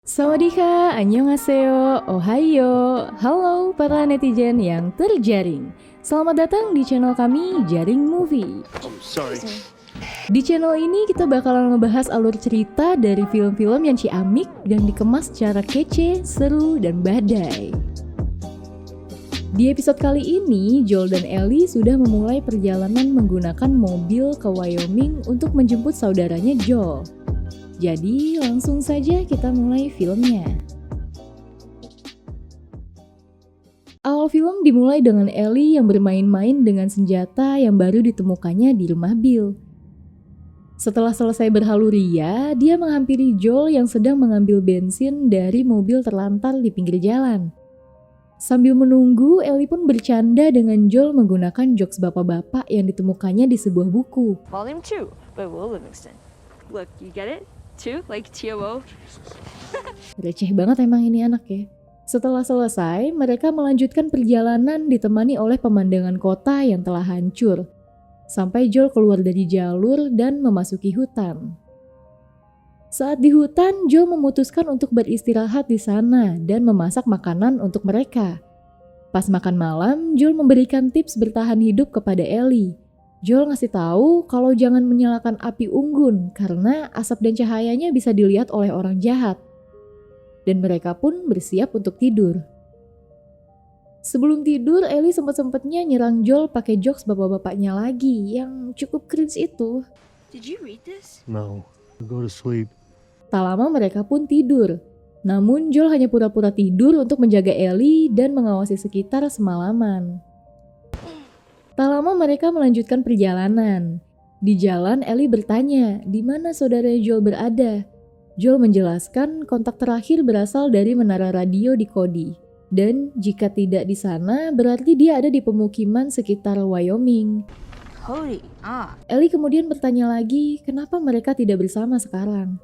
Sawadika, annyeonghaseyo, ohayo, halo para netizen yang terjaring. Selamat datang di channel kami, Jaring Movie. Di channel ini kita bakalan ngebahas alur cerita dari film-film yang ciamik dan dikemas secara kece, seru, dan badai. Di episode kali ini, Joel dan Ellie sudah memulai perjalanan menggunakan mobil ke Wyoming untuk menjemput saudaranya Joel. Jadi langsung saja kita mulai filmnya. Awal film dimulai dengan Ellie yang bermain-main dengan senjata yang baru ditemukannya di rumah Bill. Setelah selesai berhaluria, dia menghampiri Joel yang sedang mengambil bensin dari mobil terlantar di pinggir jalan. Sambil menunggu, Ellie pun bercanda dengan Joel menggunakan jokes bapak-bapak yang ditemukannya di sebuah buku. Volume 2 by Will Livingston. Look, you get it? 2 like TOO. Receh banget emang ini anak ya. Setelah selesai, mereka melanjutkan perjalanan ditemani oleh pemandangan kota yang telah hancur. Sampai Joel keluar dari jalur dan memasuki hutan. Saat di hutan, Joel memutuskan untuk beristirahat di sana dan memasak makanan untuk mereka. Pas makan malam, Joel memberikan tips bertahan hidup kepada Ellie. Joel ngasih tahu kalau jangan menyalakan api unggun karena asap dan cahayanya bisa dilihat oleh orang jahat. Dan mereka pun bersiap untuk tidur. Sebelum tidur, Ellie sempat-sempatnya nyerang Joel pakai jokes bapak-bapaknya lagi yang cukup cringe itu. Did you read this? No, go to sleep. Tak lama mereka pun tidur. Namun Joel hanya pura-pura tidur untuk menjaga Ellie dan mengawasi sekitar semalaman. Tak lama mereka melanjutkan perjalanan. Di jalan, Ellie bertanya, di mana saudara Joel berada? Joel menjelaskan kontak terakhir berasal dari menara radio di Cody. Dan jika tidak di sana, berarti dia ada di pemukiman sekitar Wyoming. Cody, Ellie kemudian bertanya lagi, kenapa mereka tidak bersama sekarang?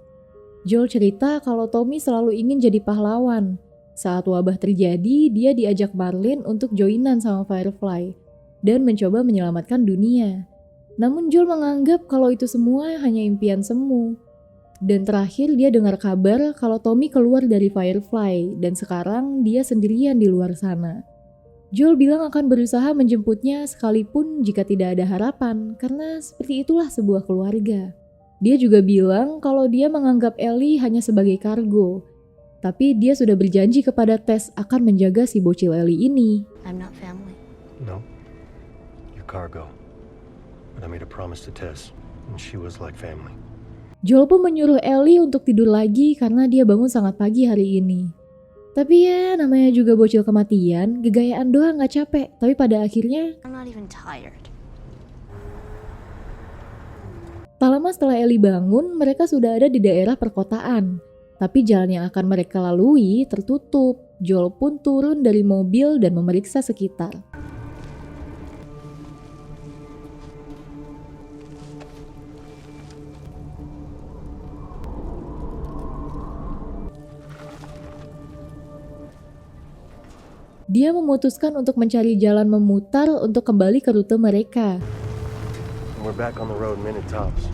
Joel cerita kalau Tommy selalu ingin jadi pahlawan. Saat wabah terjadi, dia diajak Marlene untuk joinan sama Firefly dan mencoba menyelamatkan dunia. Namun Joel menganggap kalau itu semua hanya impian semu. Dan terakhir dia dengar kabar kalau Tommy keluar dari Firefly dan sekarang dia sendirian di luar sana. Joel bilang akan berusaha menjemputnya sekalipun jika tidak ada harapan karena seperti itulah sebuah keluarga. Dia juga bilang kalau dia menganggap Ellie hanya sebagai kargo. Tapi dia sudah berjanji kepada Tess akan menjaga si bocil Ellie ini. I'm not family. No, you're cargo. But I made a promise to Tess, and she was like family. Joel pun menyuruh Ellie untuk tidur lagi karena dia bangun sangat pagi hari ini. Tapi ya namanya juga bocil kematian, gegayaan doang gak capek. Tapi pada akhirnya, I'm not even tired. tak lama setelah Ellie bangun, mereka sudah ada di daerah perkotaan. Tapi jalan yang akan mereka lalui tertutup. Joel pun turun dari mobil dan memeriksa sekitar. Dia memutuskan untuk mencari jalan memutar untuk kembali ke rute mereka. And we're back on the road minute tops.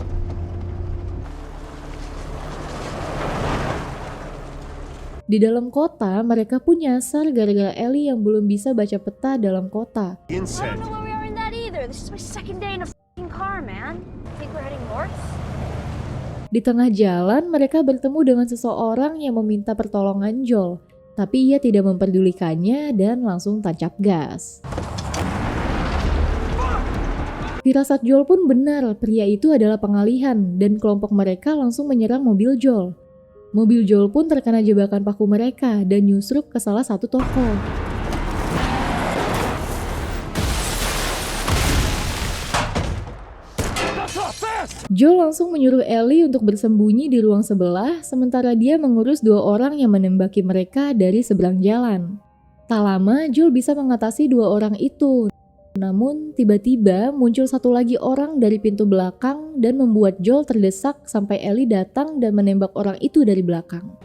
Di dalam kota, mereka pun nyasar gara-gara Ellie yang belum bisa baca peta dalam kota. I Insect. don't know where we are in that either. This is my second day in a f***ing car, man. Think we're heading north? Di tengah jalan, mereka bertemu dengan seseorang yang meminta pertolongan Joel. Tapi ia tidak memperdulikannya dan langsung tancap gas. Firasat Joel pun benar, pria itu adalah pengalihan dan kelompok mereka langsung menyerang mobil Joel. Mobil Joel pun terkena jebakan paku mereka dan nyusruk ke salah satu toko. Joel langsung menyuruh Ellie untuk bersembunyi di ruang sebelah, sementara dia mengurus dua orang yang menembaki mereka dari seberang jalan. Tak lama, Joel bisa mengatasi dua orang itu. Namun, tiba-tiba muncul satu lagi orang dari pintu belakang dan membuat Joel terdesak sampai Ellie datang dan menembak orang itu dari belakang.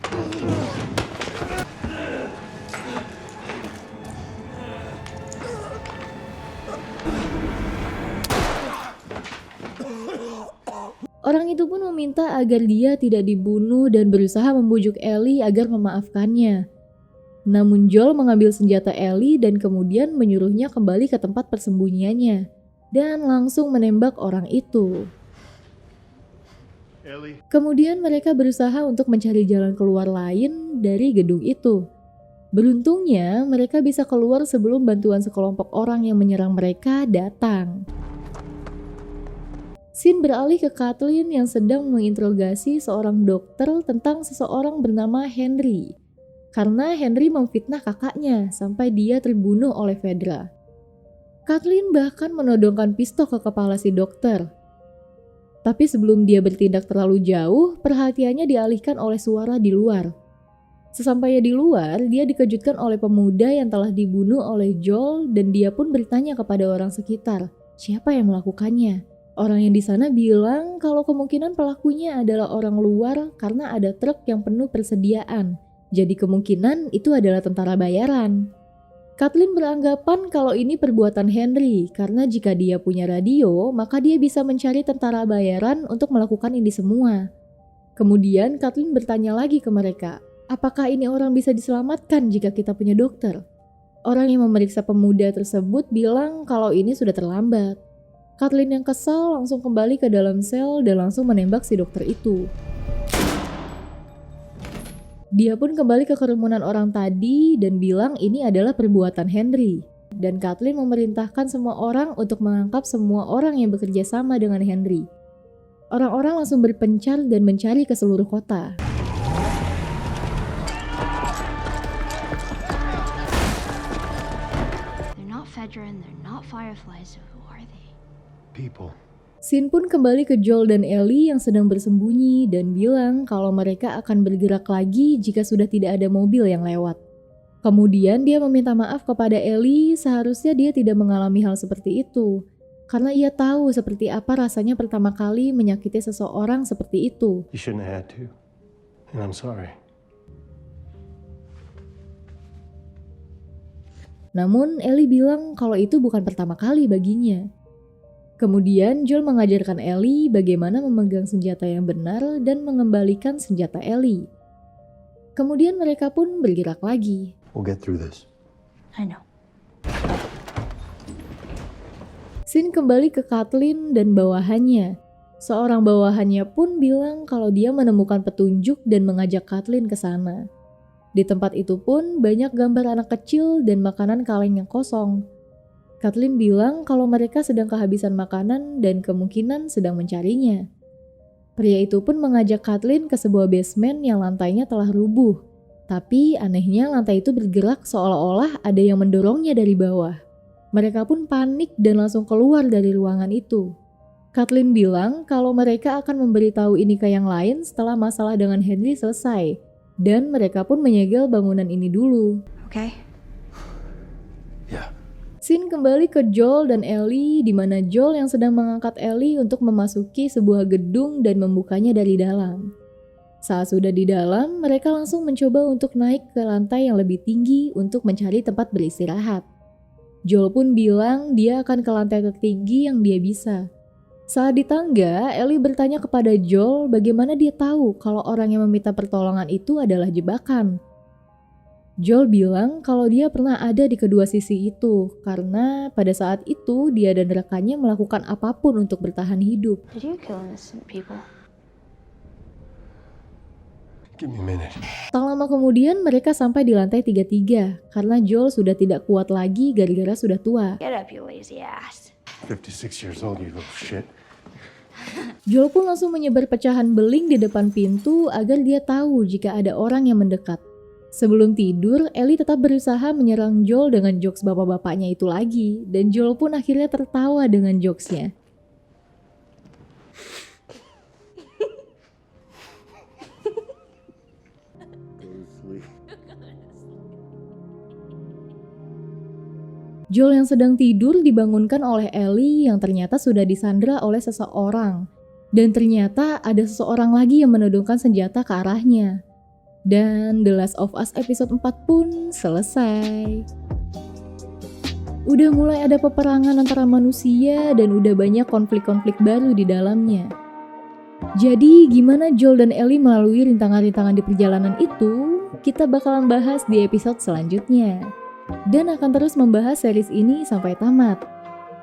Orang Orang itu pun meminta agar dia tidak dibunuh dan berusaha membujuk Ellie agar memaafkannya. Namun Joel mengambil senjata Ellie dan kemudian menyuruhnya kembali ke tempat persembunyiannya dan langsung menembak orang itu. Ellie. Kemudian mereka berusaha untuk mencari jalan keluar lain dari gedung itu. Beruntungnya mereka bisa keluar sebelum bantuan sekelompok orang yang menyerang mereka datang. Scene beralih ke Kathleen yang sedang menginterogasi seorang dokter tentang seseorang bernama Henry. Karena Henry memfitnah kakaknya sampai dia terbunuh oleh Fedra. Kathleen bahkan menodongkan pistol ke kepala si dokter. Tapi sebelum dia bertindak terlalu jauh, perhatiannya dialihkan oleh suara di luar. Sesampainya di luar, dia dikejutkan oleh pemuda yang telah dibunuh oleh Joel dan dia pun bertanya kepada orang sekitar, siapa yang melakukannya? Orang yang di sana bilang kalau kemungkinan pelakunya adalah orang luar karena ada truk yang penuh persediaan. Jadi kemungkinan itu adalah tentara bayaran. Kathleen beranggapan kalau ini perbuatan Henry karena jika dia punya radio, maka dia bisa mencari tentara bayaran untuk melakukan ini semua. Kemudian Kathleen bertanya lagi ke mereka, apakah ini orang bisa diselamatkan jika kita punya dokter? Orang yang memeriksa pemuda tersebut bilang kalau ini sudah terlambat. Kathleen yang kesal langsung kembali ke dalam sel dan langsung menembak si dokter itu. Dia pun kembali ke kerumunan orang tadi dan bilang ini adalah perbuatan Henry. Dan Kathleen memerintahkan semua orang untuk menangkap semua orang yang bekerja sama dengan Henry. Orang-orang langsung berpencar dan mencari ke seluruh kota. They're not Fedra and they're not Fireflies, so who are they? People. Scene pun kembali ke Joel dan Ellie yang sedang bersembunyi dan bilang kalau mereka akan bergerak lagi jika sudah tidak ada mobil yang lewat. Kemudian dia meminta maaf kepada Ellie, seharusnya dia tidak mengalami hal seperti itu. Karena ia tahu seperti apa rasanya pertama kali menyakiti seseorang seperti itu. You shouldn't have had to. And I'm sorry. Namun Ellie bilang kalau itu bukan pertama kali baginya. Kemudian Joel mengajarkan Ellie bagaimana memegang senjata yang benar dan mengembalikan senjata Ellie. Kemudian mereka pun bergerak lagi. We'll get through this. I know. Scene kembali ke Kathleen dan bawahannya. Seorang bawahannya pun bilang kalau dia menemukan petunjuk dan mengajak Kathleen ke sana. Di tempat itu pun banyak gambar anak kecil dan makanan kaleng yang kosong. Kathleen bilang kalau mereka sedang kehabisan makanan dan kemungkinan sedang mencarinya. Pria itu pun mengajak Kathleen ke sebuah basement yang lantainya telah rubuh. Tapi anehnya lantai itu bergerak seolah-olah ada yang mendorongnya dari bawah. Mereka pun panik dan langsung keluar dari ruangan itu. Kathleen bilang kalau mereka akan memberitahu ini ke yang lain setelah masalah dengan Henry selesai. Dan mereka pun menyegel bangunan ini dulu. Okay. Yeah. Scene kembali ke Joel dan Ellie di mana Joel yang sedang mengangkat Ellie untuk memasuki sebuah gedung dan membukanya dari dalam. Saat sudah di dalam, mereka langsung mencoba untuk naik ke lantai yang lebih tinggi untuk mencari tempat beristirahat. Joel pun bilang dia akan ke lantai tertinggi yang dia bisa. Saat di tangga, Ellie bertanya kepada Joel bagaimana dia tahu kalau orang yang meminta pertolongan itu adalah jebakan. Joel bilang kalau dia pernah ada di kedua sisi itu karena pada saat itu dia dan rekannya melakukan apapun untuk bertahan hidup. Did you kill innocent people? Give me a minute. Tak lama kemudian mereka sampai di lantai 33 karena Joel sudah tidak kuat lagi gara-gara sudah tua. Get up, you lazy ass. 56 years old, you little shit. Joel pun langsung menyebar pecahan beling di depan pintu agar dia tahu jika ada orang yang mendekat. Sebelum tidur, Ellie tetap berusaha menyerang Joel dengan jokes bapak-bapaknya itu lagi, dan Joel pun akhirnya tertawa dengan jokesnya. Joel yang sedang tidur dibangunkan oleh Ellie yang ternyata sudah disandra oleh seseorang. Dan ternyata ada seseorang lagi yang menodongkan senjata ke arahnya. Dan The Last of Us episode 4 pun selesai. Udah mulai ada peperangan antara manusia dan udah banyak konflik-konflik baru di dalamnya. Jadi gimana Joel dan Ellie melalui rintangan-rintangan di perjalanan itu, kita bakalan bahas di episode selanjutnya. Dan akan terus membahas series ini sampai tamat.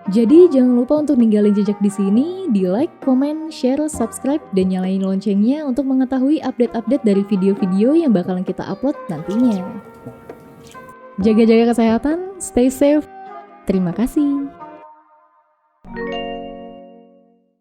Jadi jangan lupa untuk ninggalin jejak di sini, di like, komen, share, subscribe, dan nyalain loncengnya untuk mengetahui update-update dari video-video yang bakalan kita upload nantinya. Jaga-jaga kesehatan, stay safe. Terima kasih.